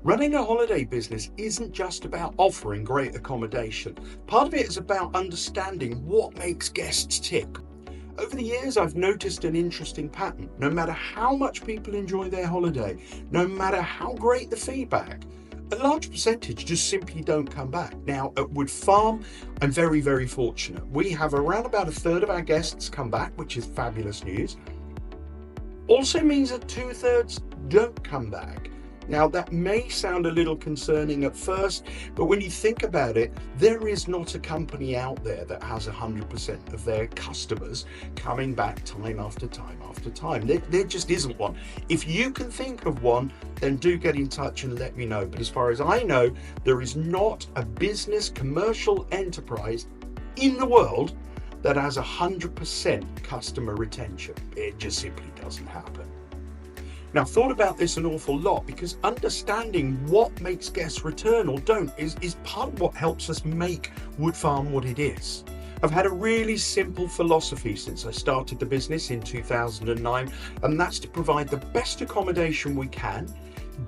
Running a holiday business isn't just about offering great accommodation. Part of it is about understanding what makes guests tick. Over the years, I've noticed an interesting pattern. No matter how much people enjoy their holiday, no matter how great the feedback, a large percentage just simply don't come back. Now, at Wood Farm, I'm very, very fortunate. We have around about a third of our guests come back, which is fabulous news. Also means that 2/3 don't come back. Now, that may sound a little concerning at first, but when you think about it, there is not a company out there that has 100% of their customers coming back time after time after time. There just isn't one. If you can think of one, then do get in touch and let me know. But as far as I know, there is not a business commercial enterprise in the world that has 100% customer retention. It just simply doesn't happen. Now, I've thought about this an awful lot because understanding what makes guests return or don't is part of what helps us make Wood Farm what it is. I've had a really simple philosophy since I started the business in 2009, and that's to provide the best accommodation we can,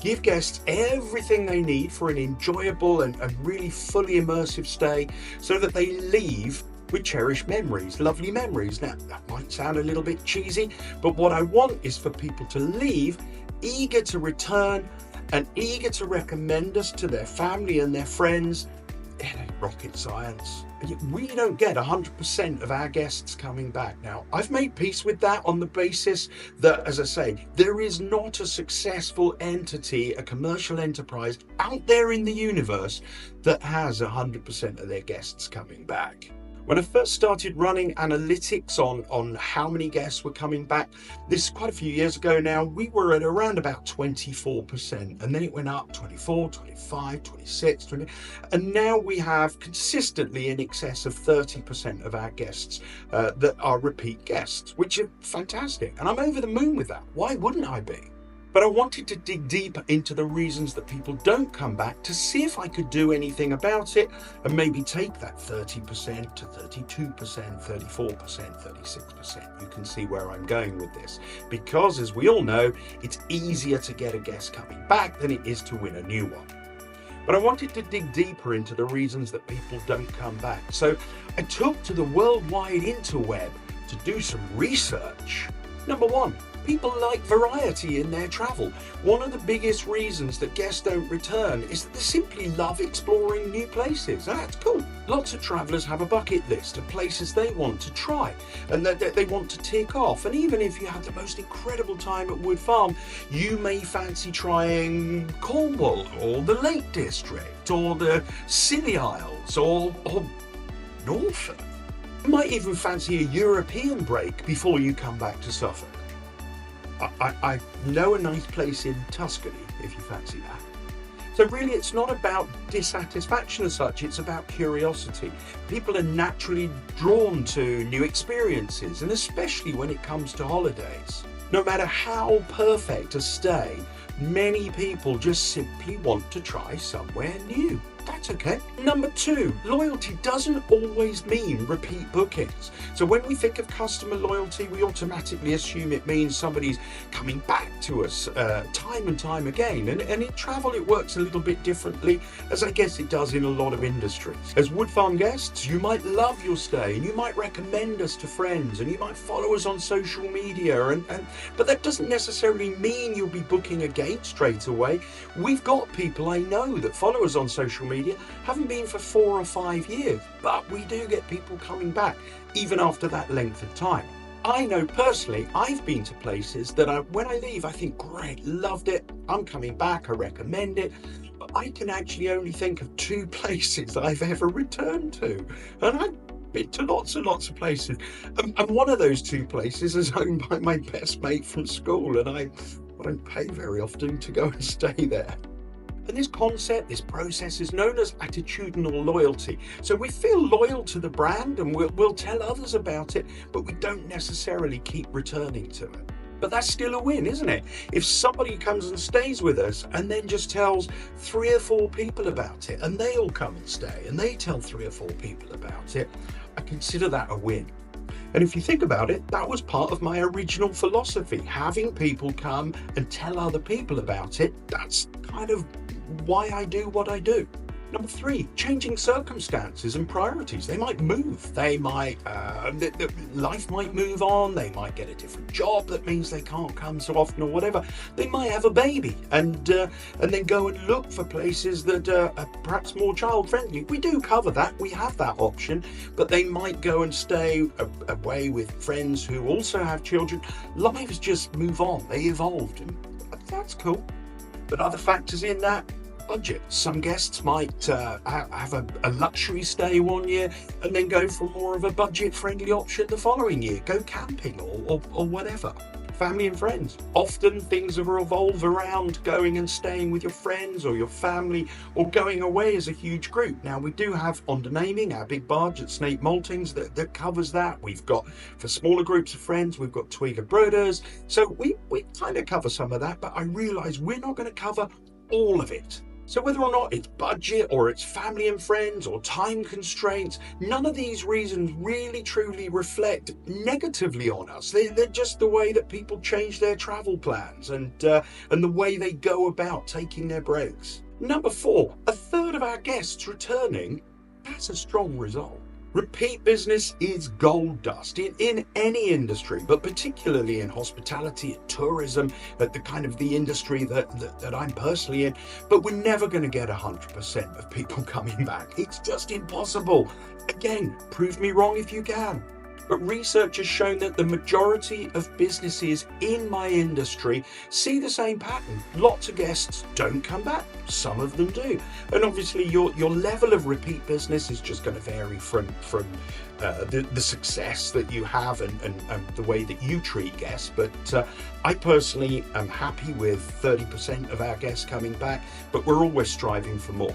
give guests everything they need for an enjoyable and really fully immersive stay so that they leave with cherished memories, lovely memories. Now, that might sound a little bit cheesy, but what I want is for people to leave eager to return and eager to recommend us to their family and their friends. It ain't rocket science. We don't get 100% of our guests coming back. Now, I've made peace with that on the basis that, as I say, there is not a successful entity, a commercial enterprise out there in the universe that has 100% of their guests coming back. When I first started running analytics on how many guests were coming back, this is quite a few years ago now, we were at around about 24%, and then it went up 24, 25, 26, 20, and now we have consistently in excess of 30% of our guests that are repeat guests, which are fantastic, and I'm over the moon with that. Why wouldn't I be? But I wanted to dig deeper into the reasons that people don't come back to see if I could do anything about it and maybe take that 30% to 32%, 34%, 36%. You can see where I'm going with this. Because as we all know, it's easier to get a guest coming back than it is to win a new one. But I wanted to dig deeper into the reasons that people don't come back. So I took to the worldwide interweb to do some research. Number one, people like variety in their travel. One of the biggest reasons that guests don't return is that they simply love exploring new places. That's cool. Lots of travellers have a bucket list of places they want to try and that they want to tick off. And even if you have the most incredible time at Wood Farm, you may fancy trying Cornwall or the Lake District or the Scilly Isles or Norfolk. You might even fancy a European break before you come back to Suffolk. I know a nice place in Tuscany, if you fancy that. So really, it's not about dissatisfaction as such, it's about curiosity. People are naturally drawn to new experiences, and especially when it comes to holidays. No matter how perfect a stay, many people just simply want to try somewhere new. That's okay. Number two, loyalty doesn't always mean repeat bookings. So when we think of customer loyalty, we automatically assume it means somebody's coming back to us time and time again. And in travel, it works a little bit differently, as I guess it does in a lot of industries. As Wood Farm guests, you might love your stay and you might recommend us to friends and you might follow us on social media. But that doesn't necessarily mean you'll be booking again straight away. We've got people I know that follow us on social media, haven't been for 4 or 5 years, but we do get people coming back even after that length of time. I know personally, I've been to places that when I leave, I think, great, loved it, I'm coming back, I recommend it, but I can actually only think of 2 places I've ever returned to, and I've been to lots and lots of places, and one of those 2 places is owned by my best mate from school, and I don't pay very often to go and stay there. And this concept, this process is known as attitudinal loyalty. So we feel loyal to the brand and we'll tell others about it, but we don't necessarily keep returning to it. But that's still a win, isn't it? If somebody comes and stays with us and then just tells 3 or 4 people about it and they all come and stay and they tell 3 or 4 people about it, I consider that a win. And if you think about it, that was part of my original philosophy. Having people come and tell other people about it, that's kind of why I do what I do. Number 3, changing circumstances and priorities. They might move. They might, life might move on. They might get a different job that means they can't come so often or whatever. They might have a baby and then go and look for places that are perhaps more child friendly. We do cover that. We have that option, but they might go and stay away with friends who also have children. Lives just move on. They evolved, and that's cool. But other factors in that, budget. Some guests might have a luxury stay one year and then go for more of a budget-friendly option the following year. Go camping or whatever. Family and friends. Often things have evolved around going and staying with your friends or your family or going away as a huge group. Now we do have under naming our big barge at Snape Maltings that covers that. We've got for smaller groups of friends, we've got Twiga Brothers. So we kind of cover some of that, but I realise we're not going to cover all of it. So whether or not it's budget or it's family and friends or time constraints, none of these reasons really truly reflect negatively on us. They're just the way that people change their travel plans and the way they go about taking their breaks. Number 4, a third of our guests returning. That's a strong result. Repeat business is gold dust in any industry, but particularly in hospitality, tourism, at the industry that I'm personally in. But we're never going to get 100% of people coming back. It's just impossible. Again, prove me wrong if you can. But research has shown that the majority of businesses in my industry see the same pattern. Lots of guests don't come back. Some of them do. And obviously your level of repeat business is just going to vary from the success that you have and the way that you treat guests. But I personally am happy with 30% of our guests coming back, but we're always striving for more.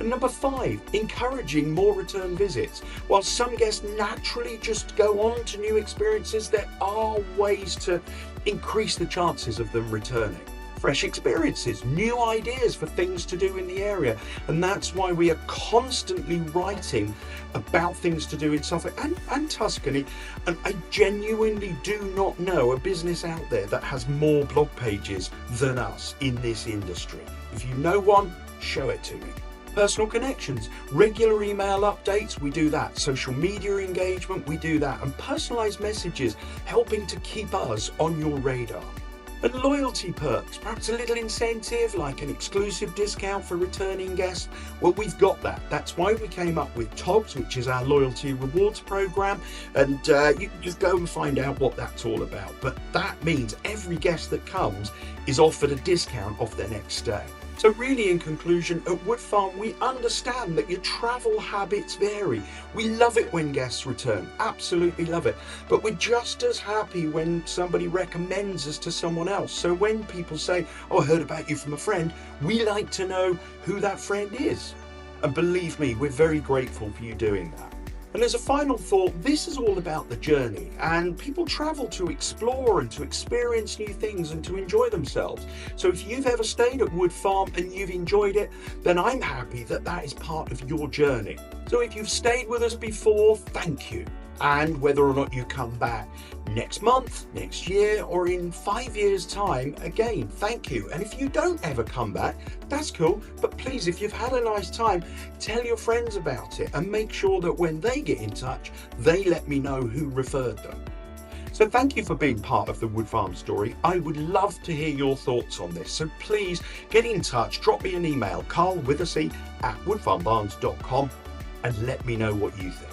And number 5, encouraging more return visits. While some guests naturally just go on to new experiences, there are ways to increase the chances of them returning. Fresh experiences, new ideas for things to do in the area. And that's why we are constantly writing about things to do in Suffolk and Tuscany. And I genuinely do not know a business out there that has more blog pages than us in this industry. If you know one, show it to me. Personal connections, regular email updates, we do that. Social media engagement, we do that. And personalized messages, helping to keep us on your radar. And loyalty perks, perhaps a little incentive like an exclusive discount for returning guests. Well, we've got that. That's why we came up with TOGS, which is our loyalty rewards program. And you can just go and find out what that's all about. But that means every guest that comes is offered a discount off their next stay. So really, in conclusion, at Wood Farm, we understand that your travel habits vary. We love it when guests return, absolutely love it. But we're just as happy when somebody recommends us to someone else. So when people say, oh, I heard about you from a friend, we like to know who that friend is. And believe me, we're very grateful for you doing that. And as a final thought, this is all about the journey, and people travel to explore and to experience new things and to enjoy themselves. So if you've ever stayed at Wood Farm and you've enjoyed it, then I'm happy that that is part of your journey. So if you've stayed with us before, thank you. And whether or not you come back next month, next year, or in 5 years' time, again, thank you. And if you don't ever come back, that's cool. But please, if you've had a nice time, tell your friends about it and make sure that when they get in touch, they let me know who referred them. So thank you for being part of the Wood Farm story. I would love to hear your thoughts on this. So please get in touch, drop me an email, carl@woodfarmbarns.com, and let me know what you think.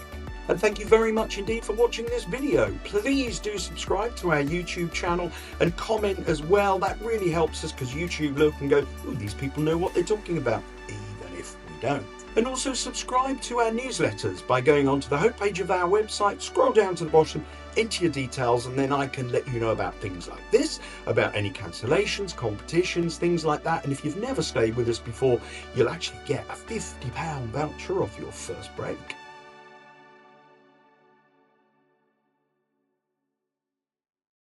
And thank you very much indeed for watching this video. Please do subscribe to our YouTube channel and comment as well. That really helps us because YouTube look and go, ooh, these people know what they're talking about, even if we don't. And also subscribe to our newsletters by going onto the homepage of our website, scroll down to the bottom, enter your details, and then I can let you know about things like this, about any cancellations, competitions, things like that. And if you've never stayed with us before, you'll actually get a £50 voucher off your first break.